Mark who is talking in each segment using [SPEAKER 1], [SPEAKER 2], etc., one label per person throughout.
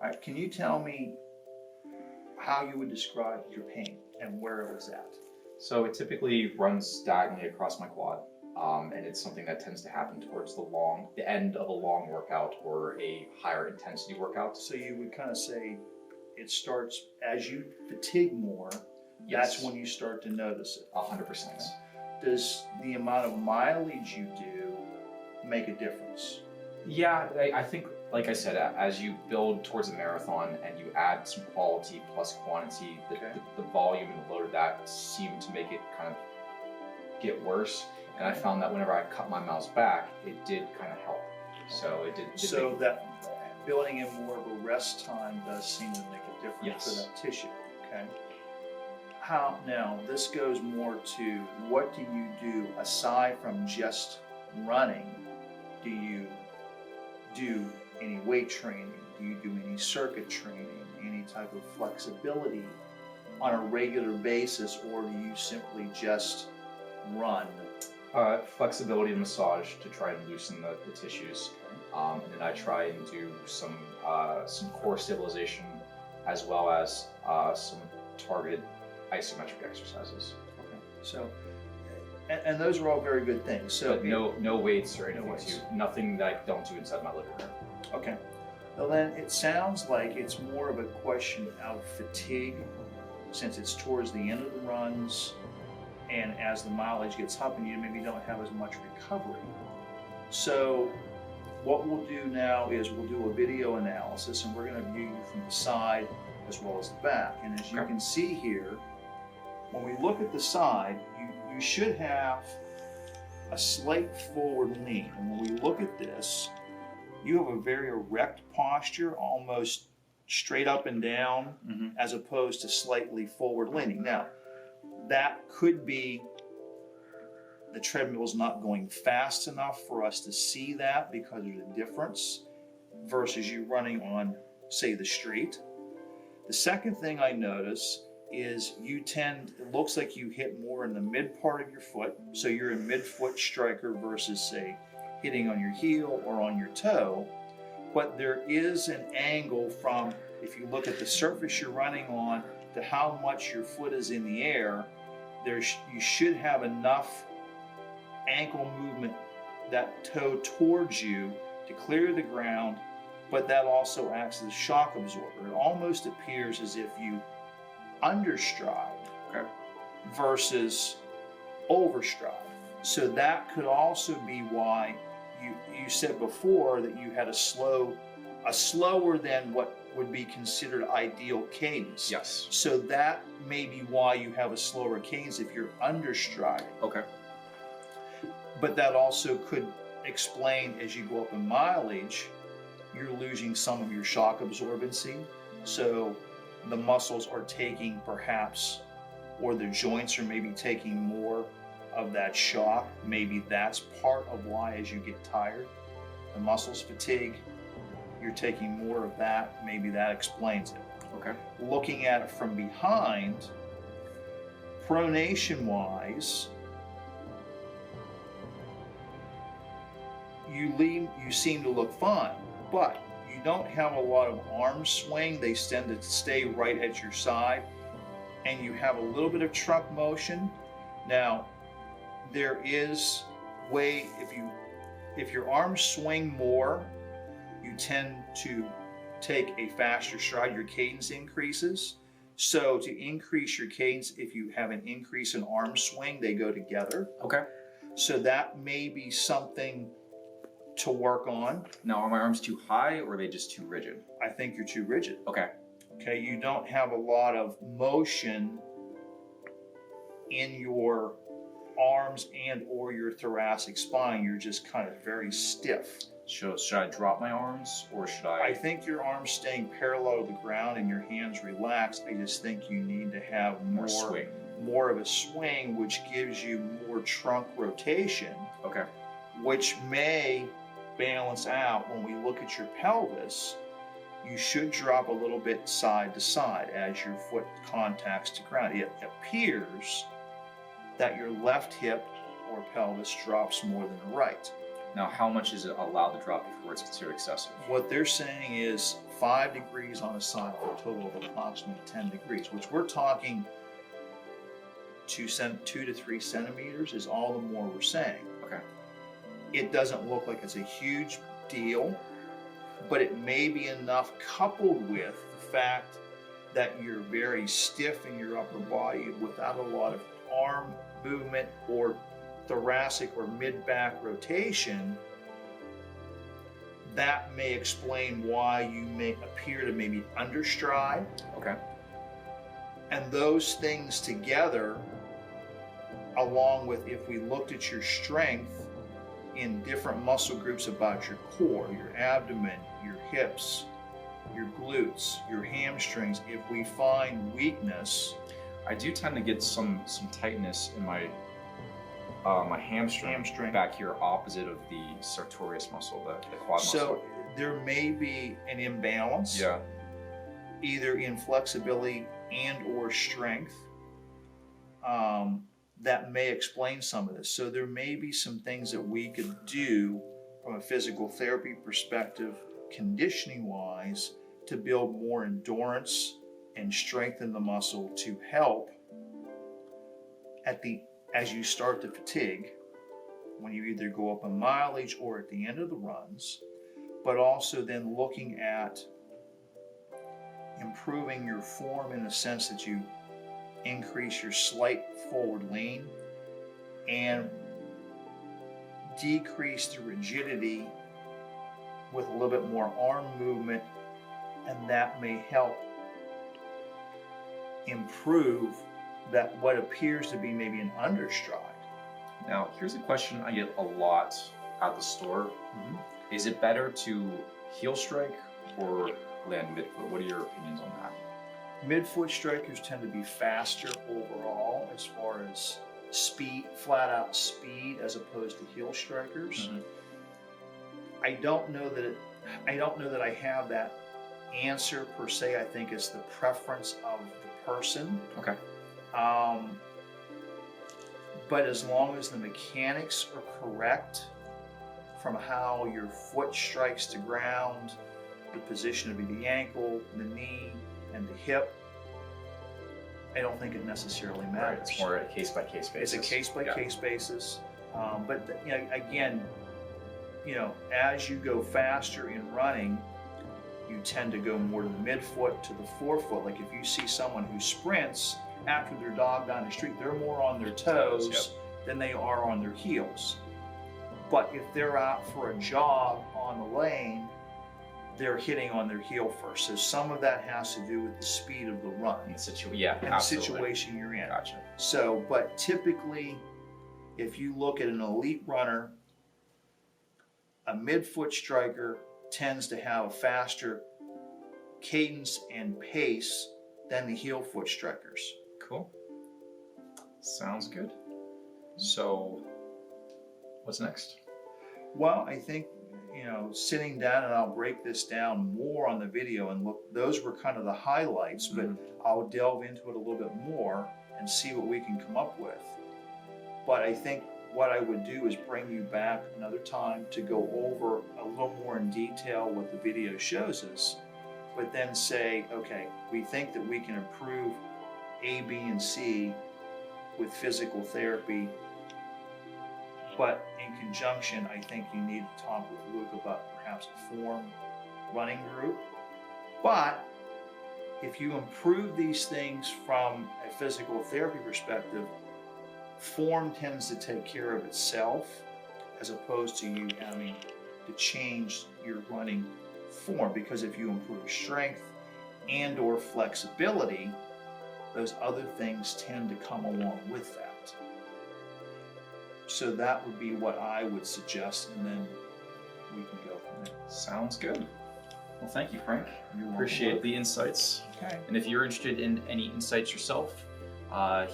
[SPEAKER 1] All right, can you tell me how you would describe your pain and where it was at?
[SPEAKER 2] So it typically runs diagonally across my quad, and it's something that tends to happen towards the end of a long workout or a higher intensity workout.
[SPEAKER 1] So you would kind of say it starts as you fatigue more.
[SPEAKER 2] Yes.
[SPEAKER 1] That's when you start to notice it.
[SPEAKER 2] 100%.
[SPEAKER 1] Does the amount of mileage you do make a difference?
[SPEAKER 2] Yeah, I think, like I said, as you build towards a marathon and you add some quality plus quantity, the volume and the load of that seem to make it kind of get worse. And I found that whenever I cut my miles back, it did kind of help. So it did.
[SPEAKER 1] So that building in more of a rest time does seem to make a difference
[SPEAKER 2] Yes.
[SPEAKER 1] for that tissue. Okay. How now? This goes more to what do you do aside from just running? Do you do any weight training? Do you do any circuit training? Any type of flexibility on a regular basis, or do you simply just run?
[SPEAKER 2] Flexibility and massage to try and loosen the tissues, and then I try and do some core stabilization as well as some targeted isometric exercises.
[SPEAKER 1] Okay. So, and those are all very good things. So
[SPEAKER 2] but no weights or anything.
[SPEAKER 1] No weights.
[SPEAKER 2] Nothing that I don't do inside my living room.
[SPEAKER 1] Okay. Well, then it sounds like it's more of a question of fatigue, since it's towards the end of the runs, and as the mileage gets up, and you maybe don't have as much recovery. So, what we'll do now is we'll do a video analysis, and we're going to view you from the side as well as the back. And as you can see here, when we look at the side, you should have a slight forward lean. And when we look at this, you have a very erect posture, almost straight up and down, as opposed to slightly forward leaning. Now, that could be the treadmill is not going fast enough for us to see that because there's a difference versus you running on, say, the street. The second thing I notice is it looks like you hit more in the mid part of your foot. So you're a mid-foot striker versus, say, hitting on your heel or on your toe. But there is an angle from, if you look at the surface you're running on, to how much your foot is in the air. You should have enough ankle movement, that toe towards you, to clear the ground, but that also acts as a shock absorber. It almost appears as if you understride versus overstride. So that could also be why you said before that you had a slower than what would be considered ideal cadence.
[SPEAKER 2] Yes.
[SPEAKER 1] So that may be why you have a slower cadence if you're understriding.
[SPEAKER 2] Okay.
[SPEAKER 1] But that also could explain, as you go up in mileage, you're losing some of your shock absorbency. So the muscles are taking perhaps, or the joints are maybe taking more of that shock. Maybe that's part of why, as you get tired, the muscles fatigue, you're taking more of that. Maybe that explains it.
[SPEAKER 2] Okay.
[SPEAKER 1] Looking at it from behind, pronation-wise, you seem to look fine, but you don't have a lot of arm swing. They tend to stay right at your side, and you have a little bit of trunk motion. Now, there is way, if your arms swing more, you tend to take a faster stride, your cadence increases. So to increase your cadence, if you have an increase in arm swing, they go together.
[SPEAKER 2] Okay.
[SPEAKER 1] So that may be something to work on.
[SPEAKER 2] Now, are my arms too high or are they just too rigid?
[SPEAKER 1] I think you're too rigid.
[SPEAKER 2] Okay.
[SPEAKER 1] Okay, you don't have a lot of motion in your arms and or your thoracic spine. You're just kind of very stiff.
[SPEAKER 2] Should I drop my arms or should
[SPEAKER 1] I think your arms staying parallel to the ground and your hands relaxed. I just think you need to have more
[SPEAKER 2] swing,
[SPEAKER 1] more of a swing, which gives you more trunk rotation.
[SPEAKER 2] Okay.
[SPEAKER 1] Which may balance out when we look at your pelvis. You should drop a little bit side to side as your foot contacts the ground. It appears that your left hip or pelvis drops more than the right.
[SPEAKER 2] Now, how much is it allowed to drop before it's considered excessive?
[SPEAKER 1] What they're saying is 5 degrees on a side for a total of approximately 10 degrees, which we're talking 2 to 3 centimeters is all the more we're saying.
[SPEAKER 2] Okay.
[SPEAKER 1] It doesn't look like it's a huge deal, but it may be enough, coupled with the fact that you're very stiff in your upper body without a lot of arm movement or thoracic or mid-back rotation. That may explain why you may appear to maybe understride.
[SPEAKER 2] Okay.
[SPEAKER 1] And those things together, along with if we looked at your strength in different muscle groups about your core, your abdomen, your hips, your glutes, your hamstrings, if we find weakness,
[SPEAKER 2] I do tend to get some tightness in my my hamstring back here, opposite of the sartorius muscle, the quad muscle.
[SPEAKER 1] so there may be an imbalance,
[SPEAKER 2] Yeah.
[SPEAKER 1] either in flexibility and or strength, that may explain some of this. So there may be some things that we could do from a physical therapy perspective, conditioning wise, to build more endurance and strengthen the muscle to help as you start to fatigue, when you either go up in mileage or at the end of the runs, but also then looking at improving your form in the sense that you increase your slight forward lean and decrease the rigidity with a little bit more arm movement, and that may help improve that what appears to be maybe an understride.
[SPEAKER 2] Now, here's a question I get a lot at the store. Is it better to heel strike or land midfoot? What are your opinions on that?
[SPEAKER 1] Midfoot strikers tend to be faster overall as far as speed, flat out speed, as opposed to heel strikers. I don't know that I have that answer per se. I think it's the preference of the person.
[SPEAKER 2] Okay.
[SPEAKER 1] But as long as the mechanics are correct from how your foot strikes the ground, the position of the ankle, the knee, and the hip, I don't think it necessarily matters.
[SPEAKER 2] Right. It's more a case-by-case basis.
[SPEAKER 1] It's a case-by-case basis. But again, as you go faster in running, you tend to go more to the midfoot to the forefoot. Like if you see someone who sprints after they're dogged down the street, they're more on their toes than they are on their heels. But if they're out for a jog on the lane, they're hitting on their heel first. So some of that has to do with the speed of the run
[SPEAKER 2] And
[SPEAKER 1] the situation you're in.
[SPEAKER 2] Gotcha.
[SPEAKER 1] So, but typically, if you look at an elite runner, a midfoot striker tends to have a faster cadence and pace than the heel foot strikers.
[SPEAKER 2] Cool. Sounds good. So, what's next?
[SPEAKER 1] Well, I think, sitting down, and I'll break this down more on the video and look, those were kind of the highlights, but I'll delve into it a little bit more and see what we can come up with. But I think what I would do is bring you back another time to go over a little more in detail what the video shows us, but then say, okay, we think that we can improve A, B, and C with physical therapy, but in conjunction, I think you need to talk with Luke about perhaps a form running group. But if you improve these things from a physical therapy perspective, form tends to take care of itself, as opposed to you having to change your running form. Because if you improve strength and or flexibility, those other things tend to come along with that. So that would be what I would suggest, and then we can go from there.
[SPEAKER 2] Sounds good. Well, thank you, Frank.
[SPEAKER 1] You're
[SPEAKER 2] Appreciate
[SPEAKER 1] welcome.
[SPEAKER 2] the insights.
[SPEAKER 1] Okay.
[SPEAKER 2] And if you're interested in any insights yourself,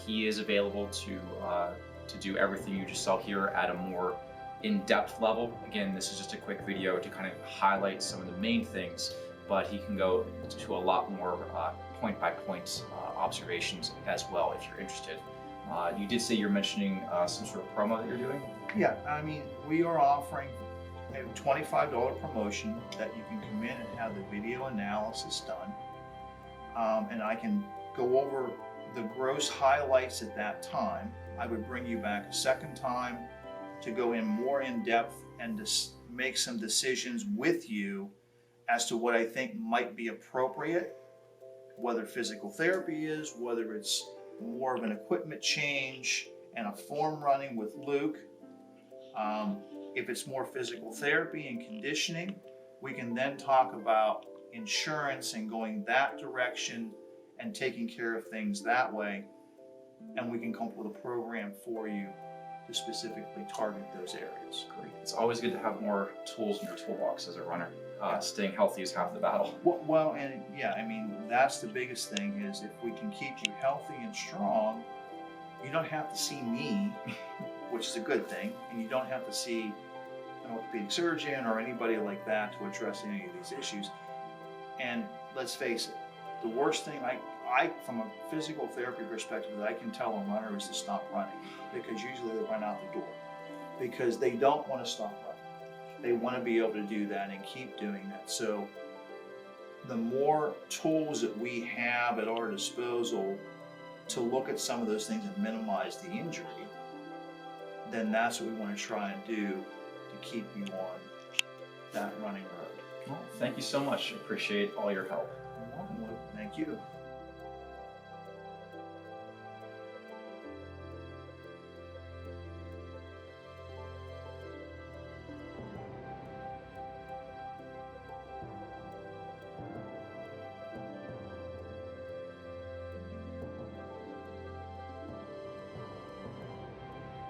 [SPEAKER 2] he is available to do everything you just saw here at a more in-depth level. Again, this is just a quick video to kind of highlight some of the main things, but he can go to a lot more point-by-point observations as well if you're interested. You did say you're mentioning some sort of promo that you're doing?
[SPEAKER 1] Yeah, I mean, we are offering a $25 promotion that you can come in and have the video analysis done. And I can go over the gross highlights at that time. I would bring you back a second time to go in more in depth and to make some decisions with you as to what I think might be appropriate, whether physical therapy is, whether it's more of an equipment change and a form running with Luke. If it's more physical therapy and conditioning, we can then talk about insurance and going that direction and taking care of things that way. And we can come up with a program for you to specifically target those areas.
[SPEAKER 2] Great. It's always good to have more tools in your toolbox as a runner. Staying healthy is half the battle.
[SPEAKER 1] Well, and yeah, I mean, that's the biggest thing is if we can keep you healthy and strong, you don't have to see me, which is a good thing, and you don't have to see an orthopedic surgeon or anybody like that to address any of these issues. And let's face it, the worst thing I from a physical therapy perspective that I can tell a runner is to stop running, because usually they run out the door because they don't want to stop running. They want to be able to do that and keep doing that. So the more tools that we have at our disposal to look at some of those things and minimize the injury, then that's what we want to try and do to keep you on that running road.
[SPEAKER 2] Well, thank you so much. Appreciate all your help.
[SPEAKER 1] Thank you.